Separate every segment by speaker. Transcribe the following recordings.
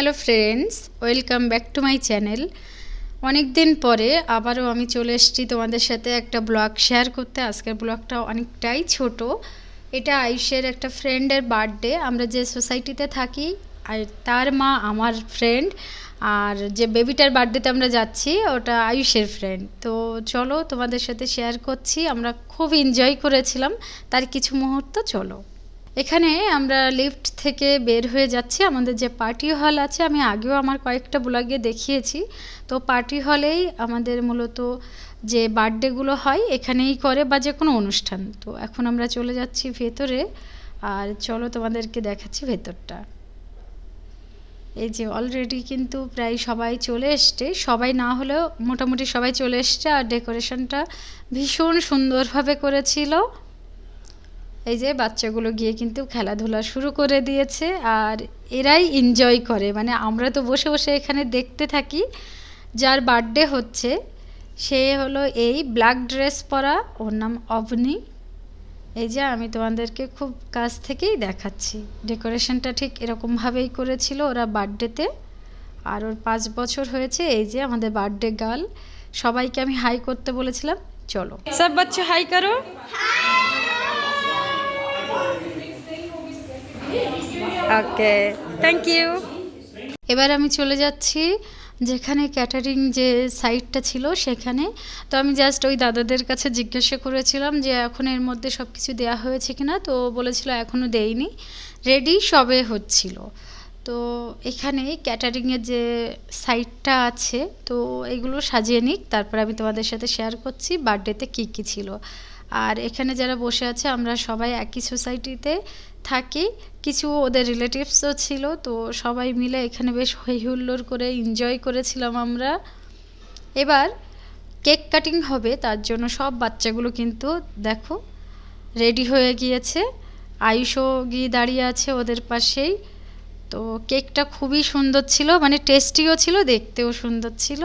Speaker 1: Hello friends, welcome back to my channel. অনেক দিন পরে আবারও আমি চলে এসেছি তোমাদের সাথে একটা ব্লগ শেয়ার করতে। আজকের ব্লগটা অনেকটাই ছোট। এটা আয়ুষের একটা ফ্রেন্ডের বার্থডে। আমরা যে সোসাইটিতে থাকি আর তার মা আমার ফ্রেন্ড, আর যে বেবিটার বার্থডেতে আমরা যাচ্ছি ওটা আয়ুষের ফ্রেন্ড। তো চলো তোমাদের সাথে শেয়ার করছি। আমরা খুব এনজয় করেছিলাম তার কিছু মুহূর্ত। চলো, এখানে আমরা লিফট থেকে বের হয়ে যাচ্ছি। আমাদের যে পার্টি হল আছে, আমি আগেও আমার কয়েকটা ব্লগে দেখিয়েছি। তো পার্টি হলেই আমাদের মূলত যে বার্থডেগুলো হয় এখানেই করে, বা যে কোনো অনুষ্ঠান। তো এখন আমরা চলে যাচ্ছি ভেতরে, আর চলো তোমাদেরকে দেখাচ্ছি ভেতরটা। এই যে অলরেডি কিন্তু প্রায় সবাই চলে এসছে, সবাই না হলেও মোটামুটি সবাই চলে এসছে। আর ডেকোরেশনটা ভীষণ সুন্দরভাবে করেছিল। এই যে বাচ্চাগুলো গিয়ে কিন্তু খেলাধুলা শুরু করে দিয়েছে, আর এরাই এনজয় করে। মানে আমরা তো বসে বসে এখানে দেখতে থাকি। যার বার্থডে হচ্ছে সে হলো এই ব্ল্যাক ড্রেস পরা, ওর নাম avani। এই যে আমি তোমাদেরকে খুব কাছ থেকেই দেখাচ্ছি। ডেকোরেশনটা ঠিক এরকমভাবেই করেছিল ওরা বার্থডেতে। আর ওর 5 বছর হয়েছে। এই যে আমাদের বার্থডে গার্ল। সবাইকে আমি হাই করতে বলেছিলাম। চলো সব বাচ্চা হাই করো। ওকে, থ্যাংক ইউ। এবার আমি চলে যাচ্ছি যেখানে ক্যাটারিং যে সাইটটা ছিল সেখানে। তো আমি জাস্ট ওই দাদাদের কাছে জিজ্ঞাসা করেছিলাম যে এখন এর মধ্যে সব কিছু দেওয়া হয়েছে কিনা। তো বলেছিল এখনও দেয়নি, রেডি সবে হচ্ছিল। তো এখানে ক্যাটারিংয়ের যে সাইটটা আছে, তো এগুলো সাজিয়ে নিক, তারপর আমি তোমাদের সাথে শেয়ার করছি বার্থডেতে কী কী ছিল। আর এখানে যারা বসে আছে আমরা সবাই একই সোসাইটিতে থাকি, কিছু ওদের রিলেটিভসও ছিল। তো সবাই মিলে এখানে বেশ হই হুল্লোড় করে এনজয় করেছিলাম আমরা। এবার কেক কাটিং হবে, তার জন্য সব বাচ্চাগুলো কিন্তু দেখো রেডি হয়ে গিয়েছে। আয়ুষও গিয়ে দাঁড়িয়ে আছে ওদের পাশেই। তো কেকটা খুবই সুন্দর ছিল, মানে টেস্টিও ছিল, দেখতেও সুন্দর ছিল।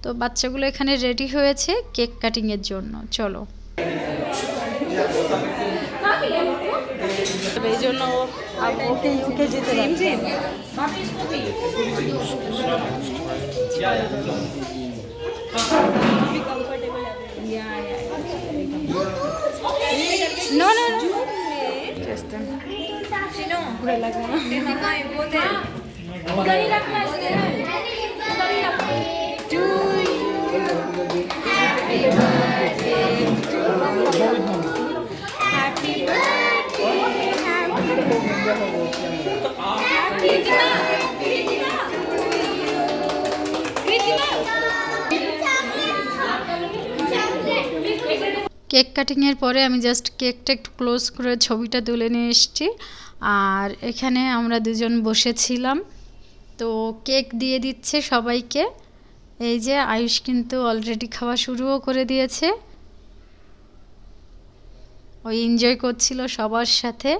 Speaker 1: তো বাচ্চাগুলো এখানে রেডি হয়েছে কেক কাটিংয়ের জন্য। চলো, এই জন্য ওকে যেতে no no no बुरा लगा उधर ही रखना है, उधर ही रखना to you happy birthday happy birthday cake কাটিংয়ের পরে আমি জাস্ট কেকটা একটু ক্লোজ করে ছবিটা তুলে নিয়ে এসেছি। আর এখানে আমরা দুজন বসেছিলাম। তো কেক দিয়ে দিচ্ছে সবাইকে। এই যে আয়ুষ কিন্তু অলরেডি খাওয়া শুরুও করে দিয়েছে, ওই এনজয় করছিল সবার সাথে।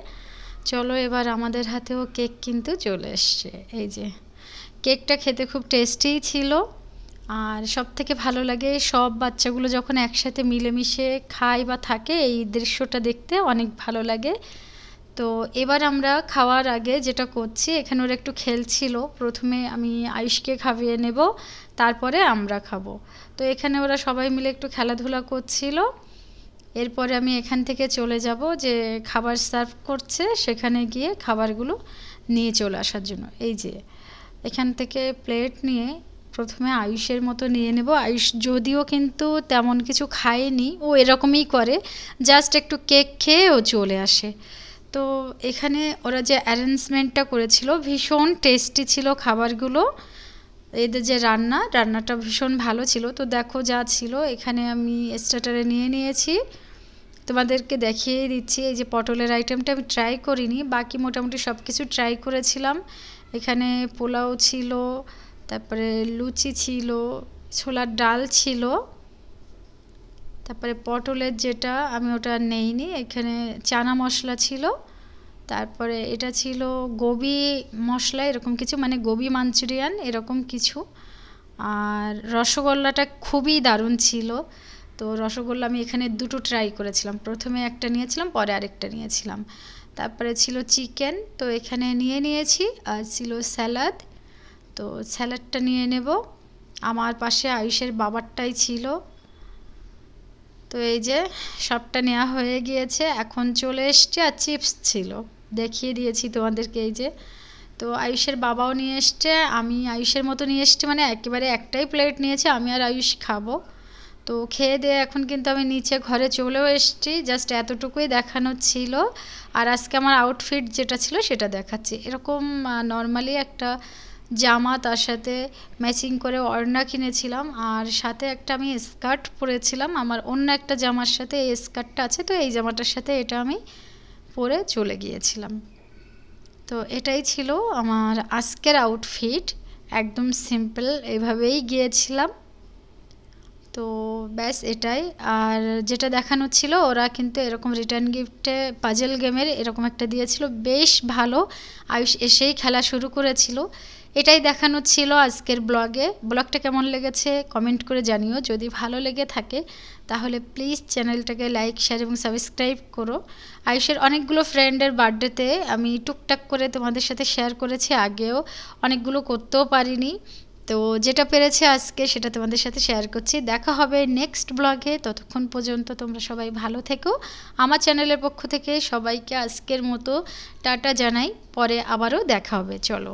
Speaker 1: চলো, এবার আমাদের হাতেও কেক কিন্তু চলে এসছে। এই যে কেকটা খেতে খুব টেস্টিই ছিল। আর সব থেকে ভালো লাগে সব বাচ্চাগুলো যখন একসাথে মিলেমিশে খায় বা থাকে, এই দৃশ্যটা দেখতে অনেক ভালো লাগে। তো এবার আমরা খাওয়ার আগে যেটা করছি, এখানে ওরা একটু খেলছিল। প্রথমে আমি আয়ুষকে খাইয়ে নেব, তারপরে আমরা খাবো। তো এখানে ওরা সবাই মিলে একটু খেলাধুলা করছিল। এরপরে আমি এখান থেকে চলে যাব যে খাবার সার্ভ করছে সেখানে গিয়ে খাবারগুলো নিয়ে চলে আসার জন্য। এই যে এখান থেকে প্লেট নিয়ে প্রথমে আয়ুষের মতো নিয়ে নেব। আয়ুষ যদিও কিন্তু তেমন কিছু খায়নি, ও এরকমই করে, জাস্ট একটু কেক খেয়ে ও চলে আসে। তো এখানে ওরা যে অ্যারেঞ্জমেন্টটা করেছিল ভীষণ টেস্টি ছিল খাবারগুলো। এদের যে রান্নাটা ভীষণ ভালো ছিল। তো দেখো যা ছিল এখানে আমি স্টার্টারে নিয়ে নিয়েছি, তোমাদেরকে দেখিয়ে দিচ্ছি। এই যে পটলের আইটেমটা আমি ট্রাই করিনি, বাকি মোটামুটি সব কিছু ট্রাই করেছিলাম। এখানে পোলাও ছিল, তারপরে লুচি ছিল, ছোলার ডাল ছিল, তারপরে পটলের যেটা আমি ওটা নেইনি, এখানে চানা মশলা ছিল, তারপরে এটা ছিল গোবি মশলা এরকম কিছু, মানে গোবি মাঞ্চুরিয়ান এরকম কিছু। আর রসগোল্লাটা খুবই দারুণ ছিল। তো রসগোল্লা আমি এখানে দুটো ট্রাই করেছিলাম, প্রথমে একটা নিয়েছিলাম, পরে আরেকটা নিয়েছিলাম। তারপরে ছিল চিকেন, তো এখানে নিয়েছি। আর ছিল স্যালাড, তো স্যালাডটা নিয়ে নেব। আমার পাশে আয়ুষের বাবারটাই ছিল। তো এই যে সবটা নেওয়া হয়ে গিয়েছে, এখন চলে এসছে। আর চিপস ছিল, দেখিয়ে দিয়েছি তোমাদেরকে। এই যে, তো আয়ুষের বাবাও নিয়ে এসছে, আমি আয়ুষের মতো নিয়ে এসছি, মানে একেবারে একটাই প্লেট নিয়েছি, আমি আর আয়ুষ খাবো। তো খেয়ে দিয়ে এখন কিন্তু আমি নিচে ঘরে চলেও এসেছি। জাস্ট এতটুকুই দেখানো ছিল। আর আজকে আমার আউটফিট যেটা ছিল সেটা দেখাচ্ছি। এরকম নর্মালি একটা জামা, তার সাথে ম্যাচিং করে ওড়না কিনেছিলাম, আর সাথে একটা আমি স্কার্ট পরেছিলাম। আমার অন্য একটা জামার সাথে এই স্কার্টটা আছে, তো এই জামাটার সাথে এটা আমি পরে চলে গিয়েছিলাম। তো এটাই ছিল আমার আজকের আউটফিট, একদম সিম্পল এভাবেই গিয়েছিলাম। তো ব্যাস এটাই। আর যেটা দেখানো ছিল, ওরা কিন্তু এরকম রিটার্ন গিফটে পাজল গেমের এরকম একটা দিয়েছিল, বেশ ভালো। আয়ুষ এসেই খেলা শুরু করেছিল। এটাই দেখানো ছিল আজকের ব্লগে। ব্লগটা কেমন লেগেছে কমেন্ট করে জানিও। যদি ভালো লেগে থাকে তাহলে প্লিজ চ্যানেলটাকে লাইক, শেয়ার এবং সাবস্ক্রাইব করো। আয়ুষের অনেকগুলো ফ্রেন্ডের বার্থডেতে আমি টুকটাক করে তোমাদের সাথে শেয়ার করেছি, আগেও অনেকগুলো করতেও পারিনি। তো যেটা পেরেছি আজকে সেটা তোমাদের সাথে শেয়ার করছি। দেখা হবে নেক্সট ব্লগে। ততক্ষণ পর্যন্ত তোমরা সবাই ভালো থেকো। আমার চ্যানেলের পক্ষ থেকে সবাইকে আজকের মতো টাটা জানাই। পরে আবারও দেখা হবে। চলো।